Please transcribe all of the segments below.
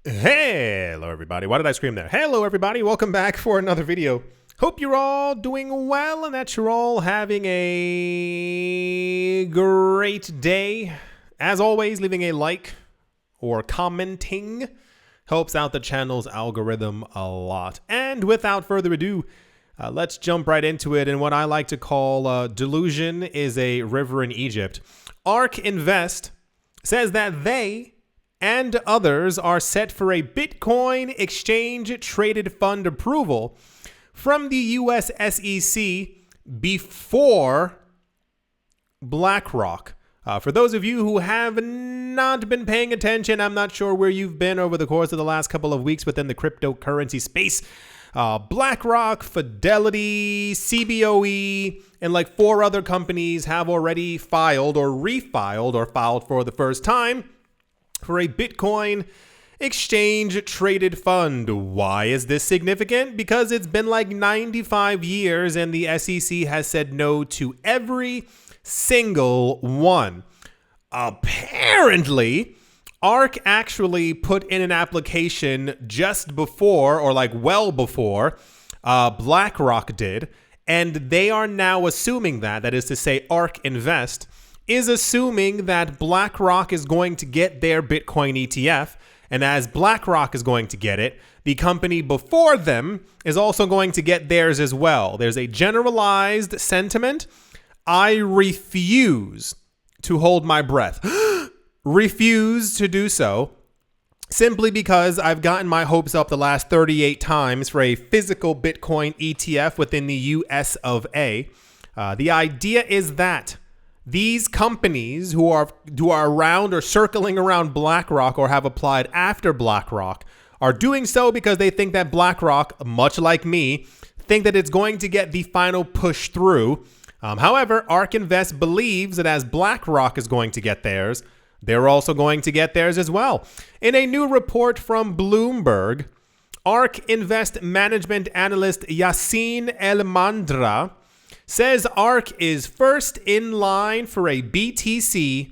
Hello everybody. Why did I scream there? Hello everybody. Welcome back for another video. Hope you're all doing well and that you're all having a great day. As always, leaving a like or commenting helps out the channel's algorithm a lot. And without further ado, let's jump right into it. And what I like to call delusion is a river in Egypt. ARK Invest says that they and others are set for a Bitcoin exchange traded fund approval from the US SEC before BlackRock. For those of you who have not been paying attention, I'm not sure where you've been over the course of the last couple of weeks within the cryptocurrency space. BlackRock, Fidelity, CBOE, and like 4 other companies have already filed or refiled or filed for the first time for a Bitcoin exchange traded fund. Why is this significant? Because it's been like 95 years and the SEC has said no to every single one. Apparently, ARK actually put in an application just before, or like well before, BlackRock did, and they are now assuming that is to say ARK Invest, is assuming that BlackRock is going to get their Bitcoin ETF, and as BlackRock is going to get it, the company before them is also going to get theirs as well. There's a generalized sentiment. I refuse to hold my breath. Refuse to do so, simply because I've gotten my hopes up the last 38 times for a physical Bitcoin ETF within the US of A. The idea is that these companies who are around or circling around BlackRock or have applied after BlackRock are doing so because they think that BlackRock, much like me, think that it's going to get the final push through. However, ARK Invest believes that as BlackRock is going to get theirs, they're also going to get theirs as well. In a new report from Bloomberg, ARK Invest management analyst Yassine El-Mandra says ARK is first in line for a BTC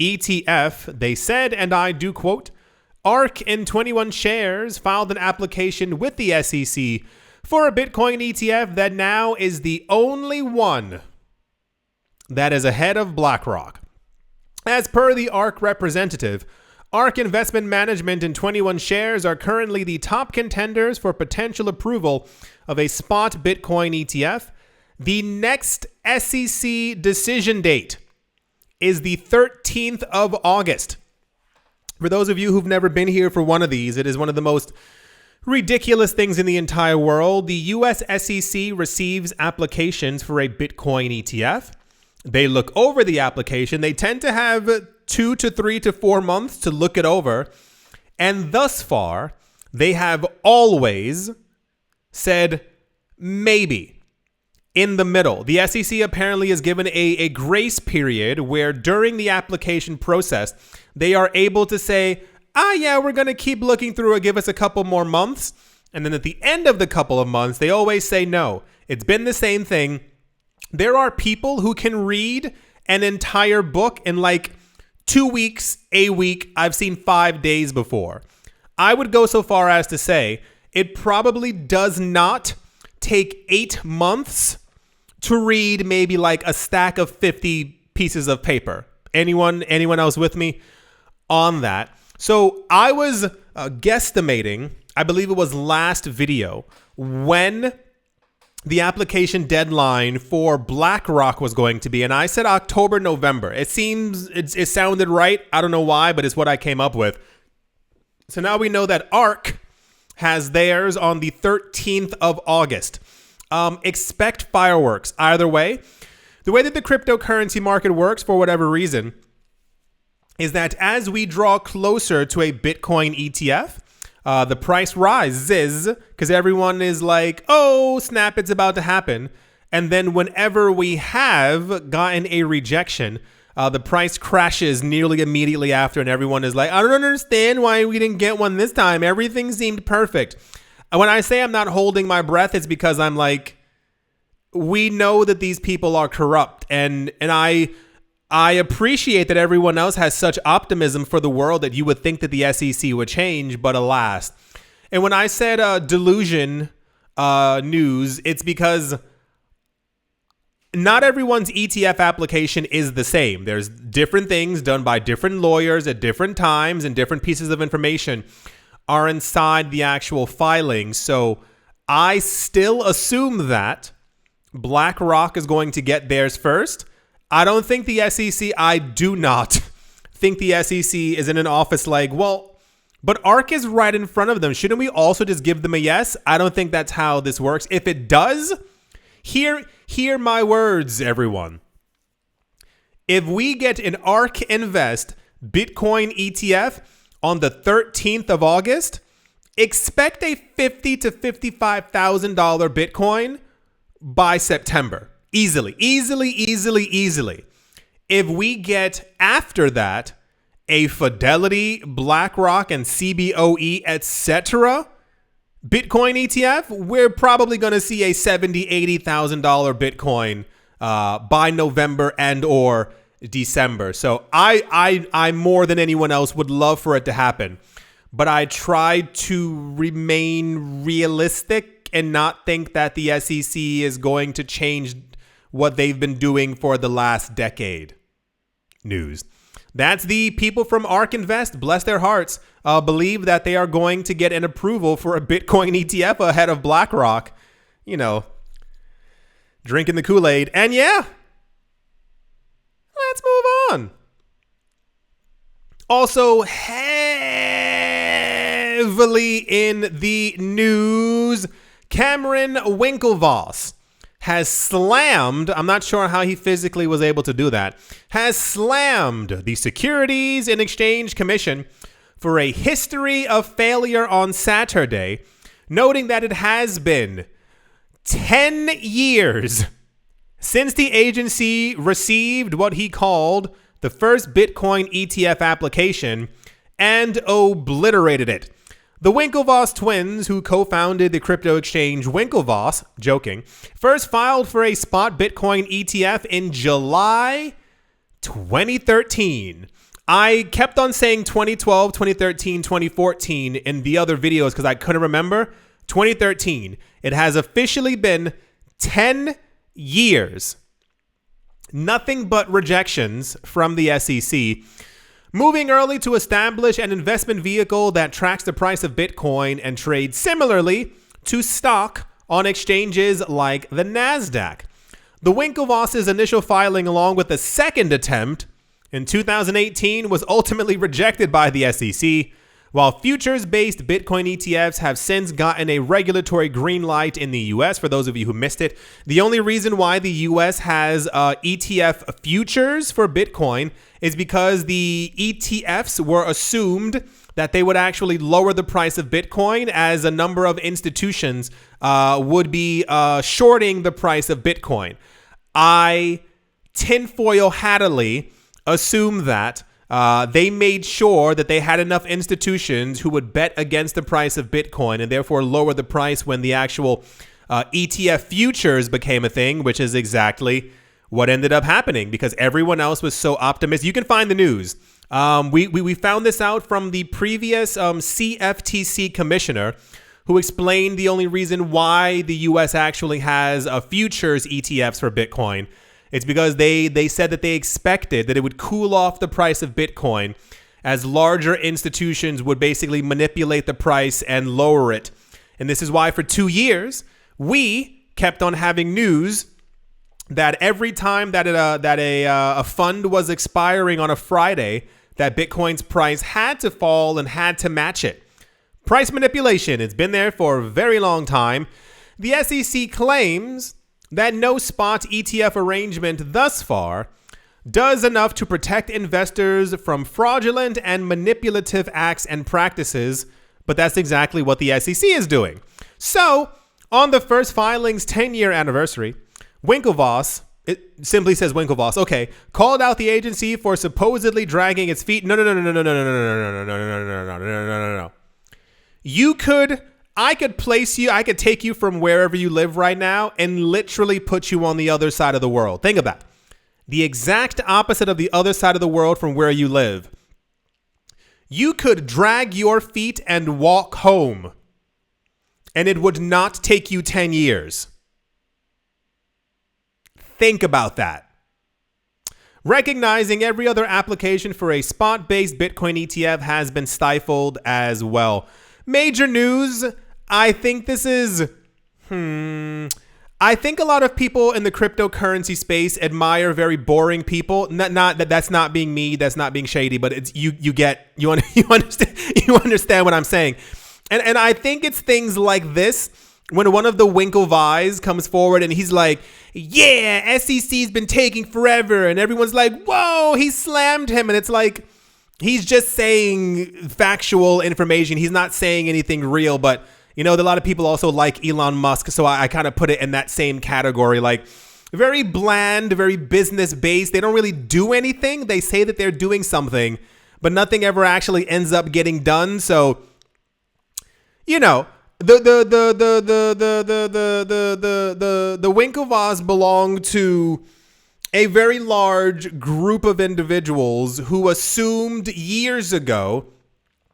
ETF. They said, and I do quote, ARK in 21 shares filed an application with the SEC for a Bitcoin ETF that now is the only one that is ahead of BlackRock. As per the ARK representative, ARK Investment Management in 21 shares are currently the top contenders for potential approval of a spot Bitcoin ETF. The next SEC decision date is the 13th of August. For those of you who've never been here for one of these, it is one of the most ridiculous things in the entire world. The US SEC receives applications for a Bitcoin ETF. They look over the application. They tend to have 2 to 3 to 4 months to look it over. And thus far, they have always said maybe. In the middle, the SEC apparently is given a grace period where during the application process, they are able to say, yeah, we're going to keep looking through it, give us a couple more months. And then at the end of the couple of months, they always say no. It's been the same thing. There are people who can read an entire book in like 2 weeks, a week. I've seen 5 days before. I would go so far as to say it probably does not take 8 months to read maybe like a stack of 50 pieces of paper. Anyone else with me on that? So I was guesstimating, I believe it was last video, when the application deadline for BlackRock was going to be. And I said October, November. It sounded right. I don't know why, but it's what I came up with. So now we know that ARK has theirs on the 13th of August. Expect fireworks. Either way, the way that the cryptocurrency market works, for whatever reason, is that as we draw closer to a Bitcoin ETF, the price rises because everyone is like, oh, snap, it's about to happen. And then whenever we have gotten a rejection, the price crashes nearly immediately after, and everyone is like, I don't understand why we didn't get one this time. Everything seemed perfect. When I say I'm not holding my breath, it's because I'm like, we know that these people are corrupt, and I I appreciate that everyone else has such optimism for the world that you would think that the SEC would change, but alas. And when I said delusion news, it's because not everyone's ETF application is the same. There's different things done by different lawyers at different times, and different pieces of information are inside the actual filing. So I still assume that BlackRock is going to get theirs first. I don't think the SEC, I do not think the SEC is in an office like, well, but ARK is right in front of them. Shouldn't we also just give them a yes? I don't think that's how this works. If it does, hear my words, everyone. If we get an ARK Invest Bitcoin ETF on the 13th of August, expect a $50,000 to $55,000 Bitcoin by September. Easily. If we get after that a Fidelity, BlackRock, and CBOE, etc. Bitcoin ETF, we're probably going to see a $70,000, $80,000 Bitcoin by November and or December. So I more than anyone else would love for it to happen. But I try to remain realistic and not think that the SEC is going to change what they've been doing for the last decade. News. That's the people from ARK Invest, bless their hearts, believe that they are going to get an approval for a Bitcoin ETF ahead of BlackRock. You know, drinking the Kool-Aid. And yeah, let's move on. Also, heavily in the news, Cameron Winklevoss has slammed, I'm not sure how he physically was able to do that, has slammed the Securities and Exchange Commission for a history of failure on Saturday, noting that it has been 10 years since the agency received what he called the first Bitcoin ETF application and obliterated it. The Winklevoss twins, who co-founded the crypto exchange Winklevoss, joking, first filed for a spot Bitcoin ETF in July 2013. I kept on saying 2012, 2013, 2014 in the other videos because I couldn't remember. 2013. It has officially been 10 years. Nothing but rejections from the SEC. Moving early to establish an investment vehicle that tracks the price of Bitcoin and trades similarly to stock on exchanges like the NASDAQ. The Winklevoss's initial filing, along with the second attempt in 2018, was ultimately rejected by the SEC, while futures-based Bitcoin ETFs have since gotten a regulatory green light in the US. For those of you who missed it, the only reason why the US has ETF futures for Bitcoin is because the ETFs were assumed that they would actually lower the price of Bitcoin, as a number of institutions would be shorting the price of Bitcoin. I tinfoil hattily assume that they made sure that they had enough institutions who would bet against the price of Bitcoin and therefore lower the price when the actual ETF futures became a thing, which is exactly what ended up happening because everyone else was so optimistic. You can find the news. We found this out from the previous CFTC commissioner, who explained the only reason why the US actually has futures ETFs for Bitcoin. It's because they said that they expected that it would cool off the price of Bitcoin as larger institutions would basically manipulate the price and lower it. And this is why for 2 years, we kept on having news that every time that a fund was expiring on a Friday, that Bitcoin's price had to fall and had to match it. Price manipulation, it's been there for a very long time. The SEC claims that no spot ETF arrangement thus far does enough to protect investors from fraudulent and manipulative acts and practices, but that's exactly what the SEC is doing. So, on the first filing's 10-year anniversary, Winklevoss, it simply says Winklevoss, okay, called out the agency for supposedly dragging its feet. No. I could place you, I could take you from wherever you live right now and literally put you on the other side of the world. Think about it. the exact opposite of the other side of the world from where you live, you could drag your feet and walk home, and it would not take you 10 years. Think about that. Recognizing every other application for a spot-based Bitcoin ETF has been stifled as well. Major news, I think this is... I think a lot of people in the cryptocurrency space admire very boring people. Not that that's not being me, that's not being shady, but it's you understand what I'm saying. And I think it's things like this when one of the Winklevoss comes forward and he's like, yeah, SEC's been taking forever, and everyone's like, whoa, he slammed him, and it's like he's just saying factual information. He's not saying anything real, but you know, a lot of people also like Elon Musk, so I kind of put it in that same category. Like, very bland, very business-based. They don't really do anything. They say that they're doing something, but nothing ever actually ends up getting done. So, you know, the Winklevoss belong to a very large group of individuals who assumed years ago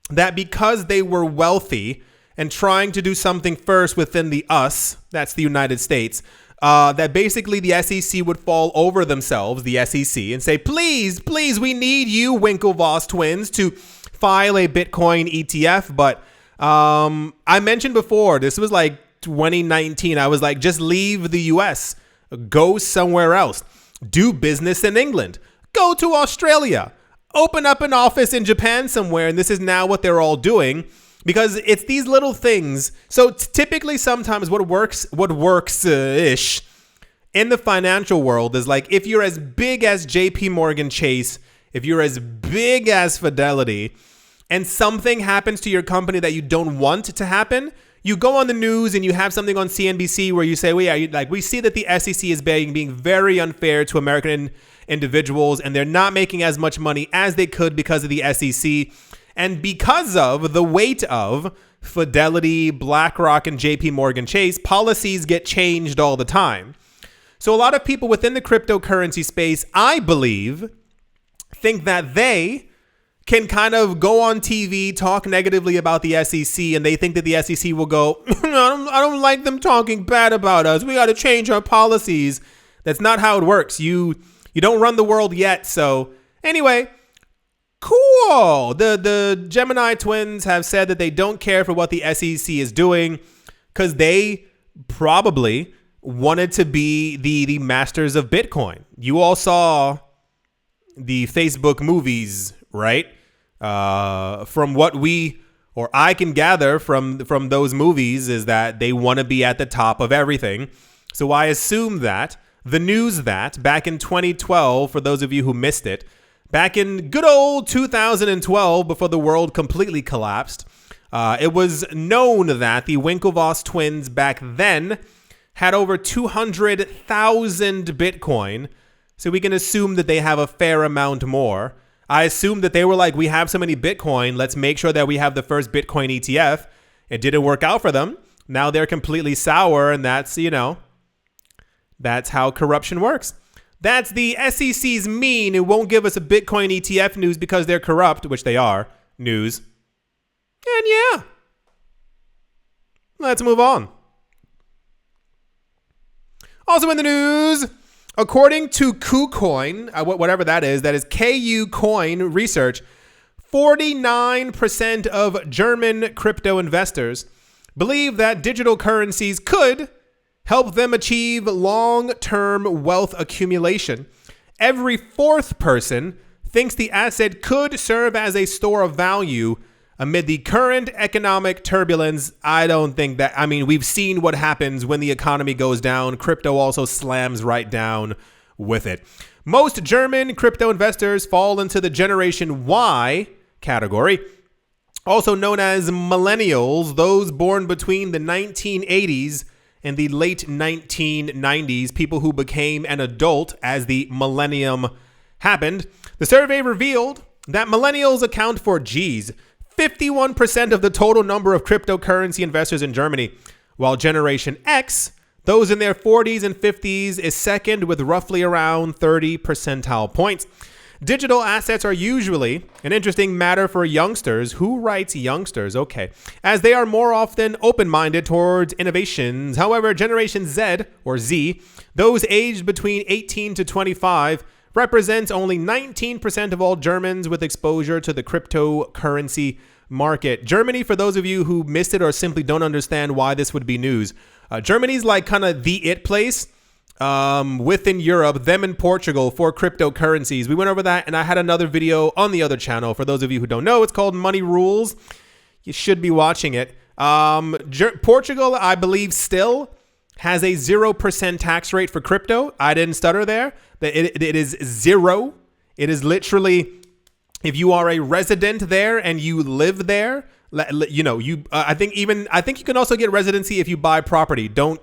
that because they were wealthy and trying to do something first within the us, that's the United States, that basically the SEC would fall over themselves, the SEC, and say, please, we need you, Winklevoss twins, to file a Bitcoin ETF. But I mentioned before, this was like 2019. I was like, just leave the US, go somewhere else, do business in England, go to Australia, open up an office in Japan somewhere. And this is now what they're all doing. Because it's these little things. So typically sometimes what works-ish in the financial world is like, if you're as big as JP Morgan Chase, if you're as big as Fidelity, and something happens to your company that you don't want to happen, you go on the news and you have something on CNBC where you say, well, yeah, we see that the SEC is being very unfair to American individuals, and they're not making as much money as they could because of the SEC. And because of the weight of Fidelity, BlackRock, and JP Morgan Chase, policies get changed all the time. So a lot of people within the cryptocurrency space, I believe, think that they can kind of go on TV, talk negatively about the SEC, and they think that the SEC will go, I don't like them talking bad about us. We got to change our policies. That's not how it works. You don't run the world yet. So anyway, cool. The Gemini twins have said that they don't care for what the SEC is doing because they probably wanted to be the masters of Bitcoin. You all saw the Facebook movies, right? From what I can gather from those movies is that they want to be at the top of everything. So I assume that the news that back in 2012, for those of you who missed it, back in good old 2012, before the world completely collapsed, it was known that the Winklevoss twins back then had over 200,000 Bitcoin. So we can assume that they have a fair amount more. I assume that they were like, we have so many Bitcoin, let's make sure that we have the first Bitcoin ETF. It didn't work out for them. Now they're completely sour, and that's how corruption works. That's the SEC's mean. It won't give us a Bitcoin ETF news because they're corrupt, which they are, news. And yeah, let's move on. Also in the news, according to KuCoin, whatever that is KU Coin research, 49% of German crypto investors believe that digital currencies could help them achieve long-term wealth accumulation. Every fourth person thinks the asset could serve as a store of value amid the current economic turbulence. I don't think that, we've seen what happens when the economy goes down. Crypto also slams right down with it. Most German crypto investors fall into the Generation Y category, also known as millennials, those born between the 1980s and the late 1990s, people who became an adult as the millennium happened. The survey revealed that millennials account for, 51% of the total number of cryptocurrency investors in Germany, while Generation X, Those in their 40s and 50s is second with roughly around 30 percentile points. Digital assets are usually an interesting matter for youngsters. Who writes youngsters? Okay. As they are more often open-minded towards innovations. However, Generation Z, or Z, those aged between 18 to 25, represents only 19% of all Germans with exposure to the cryptocurrency market. Germany, for those of you who missed it or simply don't understand why this would be news, Germany's like kind of the it place within Europe, them and Portugal for cryptocurrencies. We went over that, and I had another video on the other channel. For those of you who don't know, it's called Money Rules. You should be watching it. Portugal, I believe, still has a 0% tax rate for crypto. I didn't stutter there. It is zero. It is literally, if you are a resident there and you live there, you know, I think you can also get residency if you buy property. Don't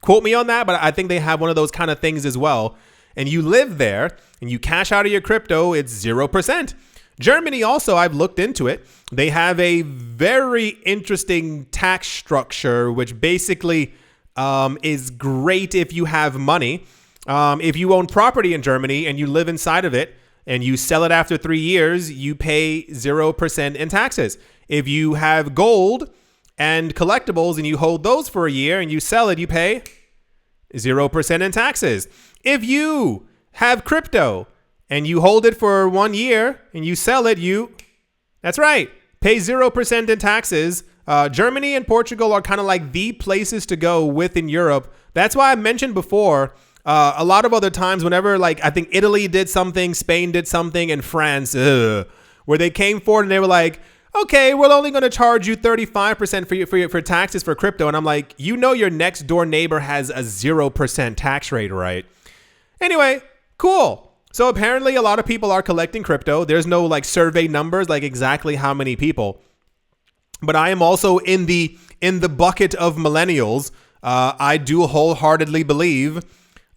quote me on that, but I think they have one of those kind of things as well. And you live there and you cash out of your crypto, it's 0%. Germany also, I've looked into it. They have a very interesting tax structure, which basically is great if you have money. If you own property in Germany and you live inside of it and you sell it after 3 years, you pay 0% in taxes. If you have gold and collectibles and you hold those for a year and you sell it, you pay 0% in taxes. If you have crypto and you hold it for 1 year and you sell it, that's right, pay 0% in taxes. Germany and Portugal are kind of like the places to go within Europe. That's why I mentioned before, a lot of other times whenever, like, I think Italy did something, Spain did something, and France, where they came forward and they were like, okay, we're only going to charge you 35% for taxes for crypto. And I'm like, you know, your next door neighbor has a 0% tax rate, right? Anyway, cool. So apparently a lot of people are collecting crypto. There's no like survey numbers, like exactly how many people. But I am also in the bucket of millennials. I do wholeheartedly believe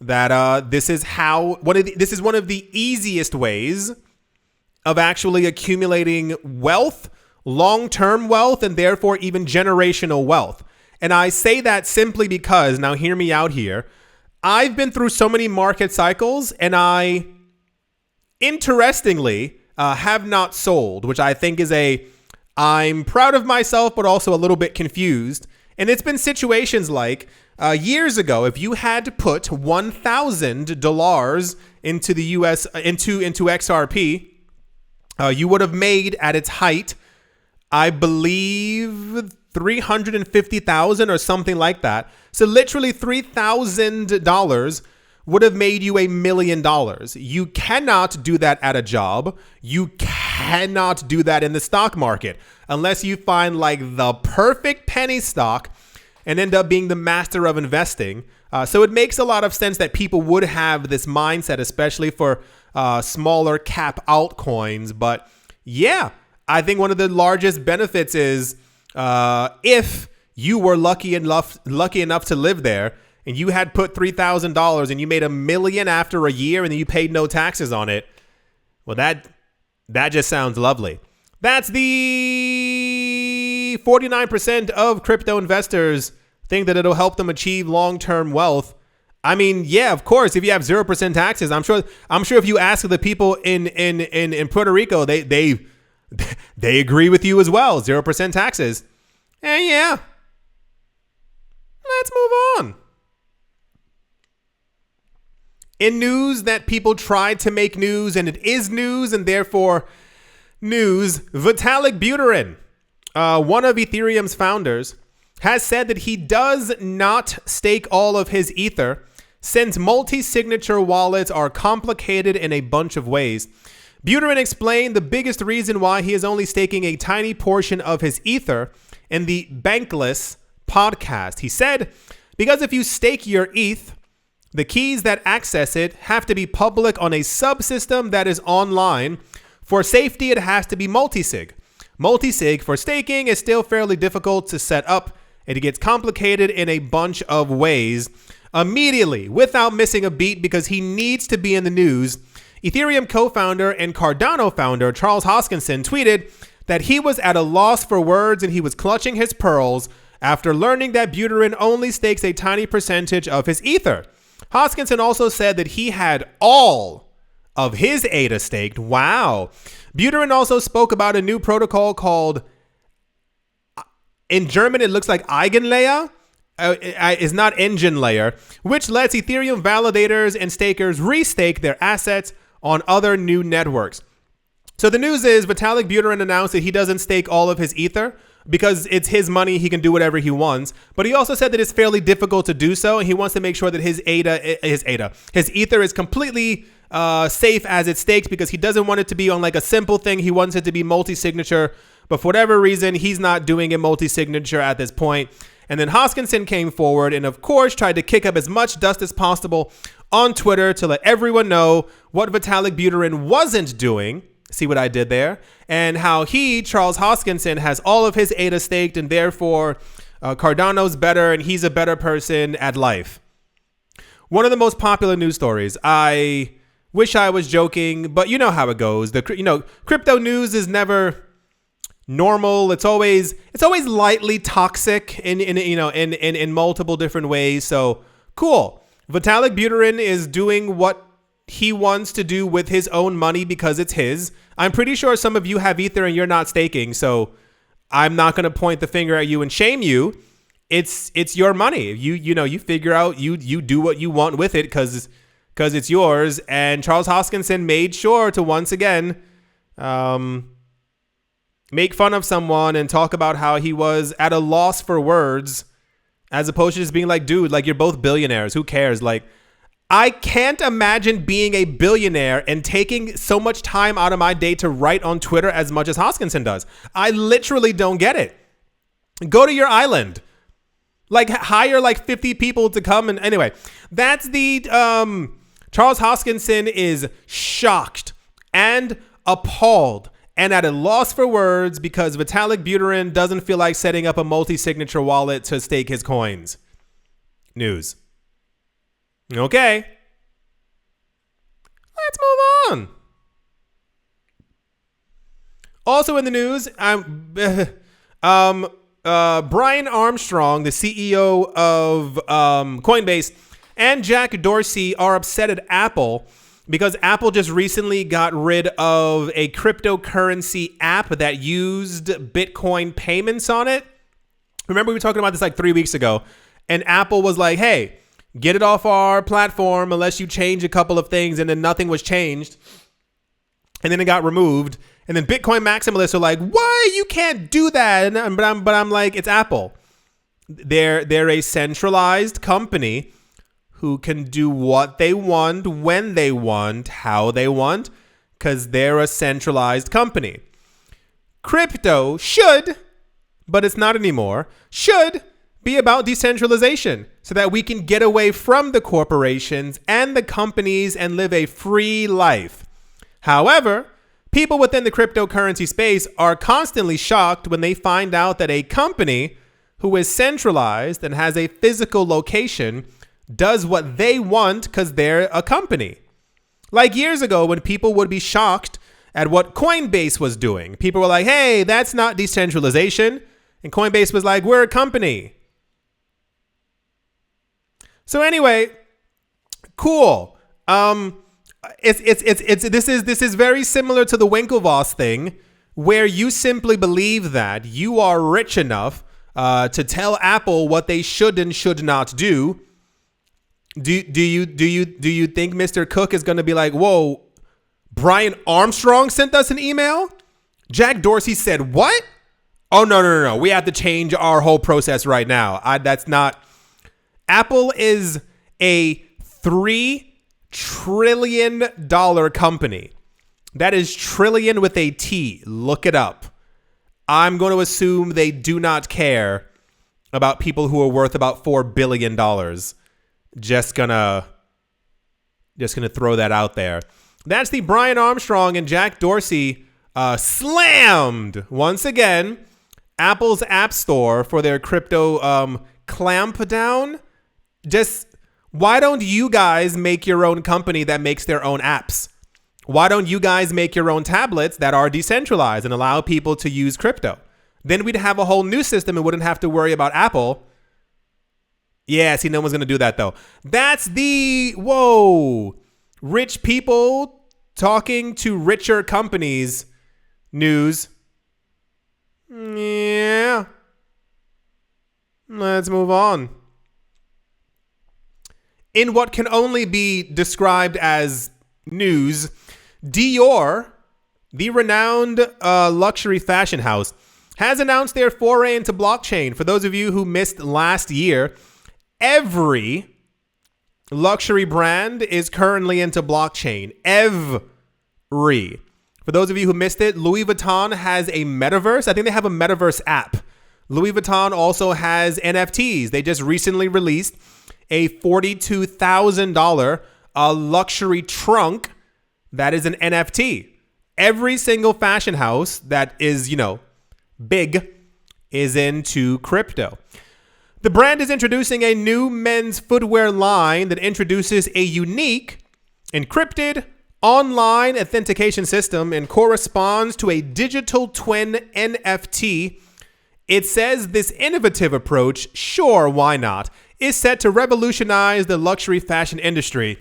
that this is one of the easiest ways of actually accumulating wealth, long-term wealth, and therefore even generational wealth. And I say that simply because, now hear me out here, I've been through so many market cycles, and I, interestingly, have not sold, which I think is I'm proud of myself, but also a little bit confused. And it's been situations like years ago, if you had to put $1,000 into the US, into XRP, you would have made at its height, I believe, 350,000 or something like that. So literally $3,000 would have made you $1 million. You cannot do that at a job. You cannot do that in the stock market unless you find like the perfect penny stock and end up being the master of investing. So it makes a lot of sense that people would have this mindset, especially for smaller cap altcoins. But yeah, I think one of the largest benefits is if you were lucky enough to live there and you had put $3,000 and you made $1 million after a year and then you paid no taxes on it. Well, that just sounds lovely. That's the 49% of crypto investors think that it'll help them achieve long-term wealth. I mean, yeah, of course, if you have 0% taxes, I'm sure if you ask the people in Puerto Rico, they agree with you as well. 0% taxes. And yeah, let's move on. In news that people tried to make news, and it is news, and therefore news, Vitalik Buterin, one of Ethereum's founders, has said that he does not stake all of his Ether since multi-signature wallets are complicated in a bunch of ways. Buterin explained the biggest reason why he is only staking a tiny portion of his Ether in the Bankless podcast. He said, because if you stake your ETH, the keys that access it have to be public on a subsystem that is online. For safety, it has to be multi-sig. Multi-sig for staking is still fairly difficult to set up. It gets complicated in a bunch of ways. Immediately, without missing a beat because he needs to be in the news, Ethereum co-founder and Cardano founder Charles Hoskinson tweeted that he was at a loss for words and he was clutching his pearls after learning that Buterin only stakes a tiny percentage of his Ether. Hoskinson also said that he had all of his ADA staked. Wow. Buterin also spoke about a new protocol called, in German, it looks like Eigenlayer. Is not engine layer, which lets Ethereum validators and stakers restake their assets on other new networks. So the news is Vitalik Buterin announced that he doesn't stake all of his Ether because it's his money. He can do whatever he wants. But he also said that it's fairly difficult to do so. And he wants to make sure that his Ether is completely safe as it stakes, because he doesn't want it to be on like a simple thing. He wants it to be multi-signature. But for whatever reason, he's not doing it multi-signature at this point. And then Hoskinson came forward and, of course, tried to kick up as much dust as possible on Twitter to let everyone know what Vitalik Buterin wasn't doing. See what I did there? And how he, Charles Hoskinson, has all of his ADA staked, and therefore Cardano's better and he's a better person at life. One of the most popular news stories. I wish I was joking, but you know how it goes. Crypto news is never normal. It's always lightly toxic in multiple different ways. So cool. Vitalik Buterin is doing what he wants to do with his own money because it's his. I'm pretty sure some of you have Ether and you're not staking, so I'm not going to point the finger at you and shame you. It's your money. You figure out, you do what you want with it because it's yours. And Charles Hoskinson made sure to once again make fun of someone and talk about how he was at a loss for words, as opposed to just being like, dude, like, you're both billionaires. Who cares? Like, I can't imagine being a billionaire and taking so much time out of my day to write on Twitter as much as Hoskinson does. I literally don't get it. Go to your island. Like, hire like 50 people to come. And anyway, that's the Charles Hoskinson is shocked and appalled and at a loss for words because Vitalik Buterin doesn't feel like setting up a multi-signature wallet to stake his coins. News. Okay. Let's move on. Also in the news, Brian Armstrong, the CEO of Coinbase, and Jack Dorsey are upset at Apple because Apple just recently got rid of a cryptocurrency app that used Bitcoin payments on it. Remember, we were talking about this like 3 weeks ago, and Apple was like, hey, get it off our platform unless you change a couple of things, and then nothing was changed. And then it got removed. And then Bitcoin maximalists are like, why? You can't do that. But I'm like, it's Apple. They're a centralized company who can do what they want, when they want, how they want, because they're a centralized company. Crypto should, but it's not anymore, should be about decentralization so that we can get away from the corporations and the companies and live a free life. However, people within the cryptocurrency space are constantly shocked when they find out that a company who is centralized and has a physical location does what they want because they're a company. Like years ago when people would be shocked at what Coinbase was doing. People were like, hey, that's not decentralization. And Coinbase was like, we're a company. So anyway, cool. This is very similar to the Winklevoss thing, where you simply believe that you are rich enough to tell Apple what they should and should not do. Do you think Mr. Cook is going to be like, whoa, Brian Armstrong sent us an email? Jack Dorsey said what? Oh, no. We have to change our whole process right now. That's not. Apple is a $3 trillion company. That is trillion with a T. Look it up. I'm going to assume they do not care about people who are worth about $4 billion. Just gonna throw that out there. That's the Brian Armstrong and Jack Dorsey slammed once again Apple's App Store for their crypto clamp down. Just why don't you guys make your own company that makes their own apps? Why don't you guys make your own tablets that are decentralized and allow people to use crypto? then we'd have a whole new system and wouldn't have to worry about Apple. Yeah, see, no one's going to do that, though. That's the, rich people talking to richer companies news. Yeah. Let's move on. In what can only be described as news, Dior, the renowned luxury fashion house, has announced their foray into blockchain. For those of you who missed last year, every luxury brand is currently into blockchain. Every. For those of you who missed it, Louis Vuitton has a metaverse. I think they have a metaverse app. Louis Vuitton also has NFTs. They just recently released a $42,000 luxury trunk that is an NFT. Every single fashion house that is, big is into crypto. The brand is introducing a new men's footwear line that introduces a unique, encrypted, online authentication system and corresponds to a digital twin NFT. It says this innovative approach, sure, why not, is set to revolutionize the luxury fashion industry.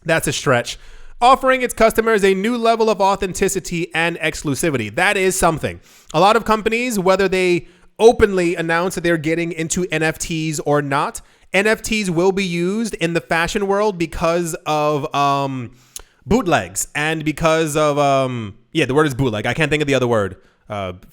That's a stretch. Offering its customers a new level of authenticity and exclusivity. That is something. A lot of companies, whether they openly announce that they're getting into NFTs or not, NFTs will be used in the fashion world because of bootlegs and because of, the word is bootleg. I can't think of the other word.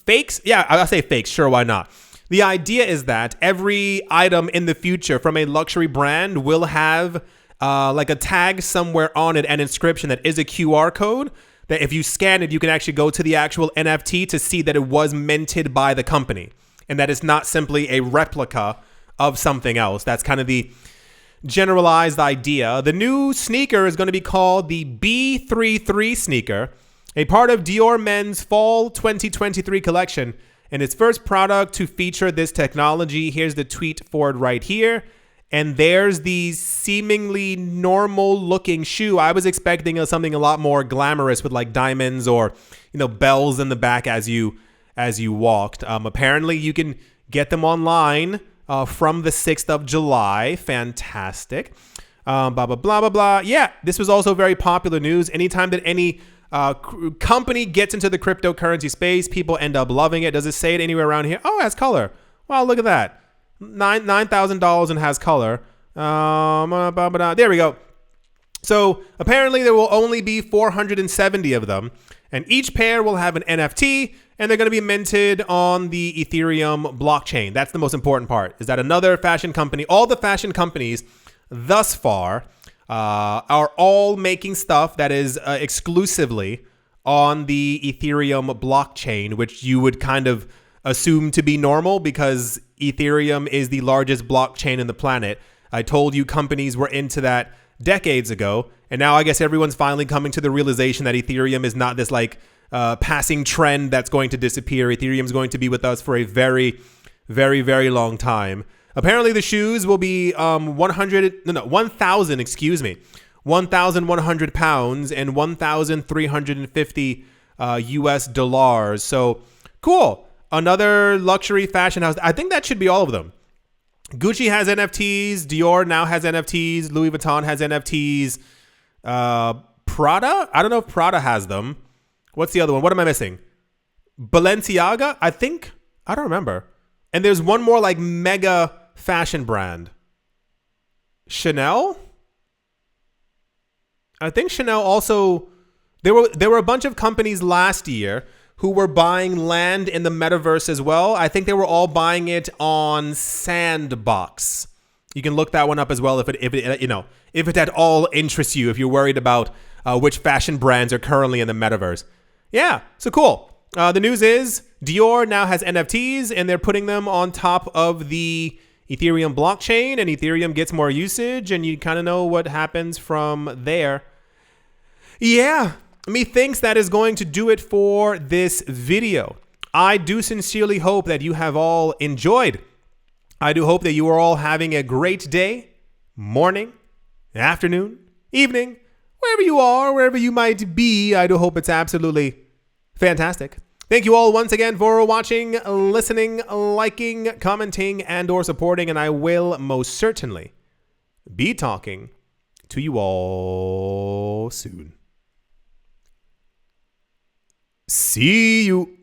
Fakes? Yeah, I'll say fakes. Sure, why not? The idea is that every item in the future from a luxury brand will have like a tag somewhere on it, an inscription that is a QR code that if you scan it, you can actually go to the actual NFT to see that it was minted by the company and that it's not simply a replica of something else. That's kind of the generalized idea. The new sneaker is going to be called the B33 sneaker, a part of Dior Men's Fall 2023 collection, and its first product to feature this technology. Here's the tweet for it right here. And there's the seemingly normal looking shoe. I was expecting something a lot more glamorous with like diamonds or, bells in the back as you walked. Apparently you can get them online from the 6th of July. Fantastic. Blah, blah, blah, blah, blah. Yeah, this was also very popular news. Anytime that any company gets into the cryptocurrency space, people end up loving it. Does it say it anywhere around here? Oh, it has color. Wow, look at that. $9,000 and has color. There we go. So apparently there will only be 470 of them, and each pair will have an NFT, and they're going to be minted on the Ethereum blockchain. That's the most important part, is that another fashion company, all the fashion companies thus far are all making stuff that is exclusively on the Ethereum blockchain, which you would kind of assume to be normal because Ethereum is the largest blockchain in the planet. I told you companies were into that decades ago, and now I guess everyone's finally coming to the realization that Ethereum is not this like passing trend that's going to disappear. Ethereum is going to be with us for a very, very, very long time. Apparently the shoes will be 1,100 pounds and 1,350 US dollars. So cool. Another luxury fashion house. I think that should be all of them. Gucci has NFTs. Dior now has NFTs. Louis Vuitton has NFTs. Prada? I don't know if Prada has them. What's the other one? What am I missing? Balenciaga? I don't remember. And there's one more like mega fashion brand. Chanel? I think Chanel also, there were a bunch of companies last year who were buying land in the metaverse as well. I think they were all buying it on Sandbox. You can look that one up as well if it at all interests you, if you're worried about which fashion brands are currently in the metaverse. Yeah, so cool. The news is Dior now has NFTs and they're putting them on top of the Ethereum blockchain, and Ethereum gets more usage, and you kind of know what happens from there. Yeah, methinks that is going to do it for this video. I do sincerely hope that you have all enjoyed. I do hope that you are all having a great day, morning, afternoon, evening, wherever you are, wherever you might be. I do hope it's absolutely fantastic. Thank you all once again for watching, listening, liking, commenting, and or supporting, and I will most certainly be talking to you all soon. See you.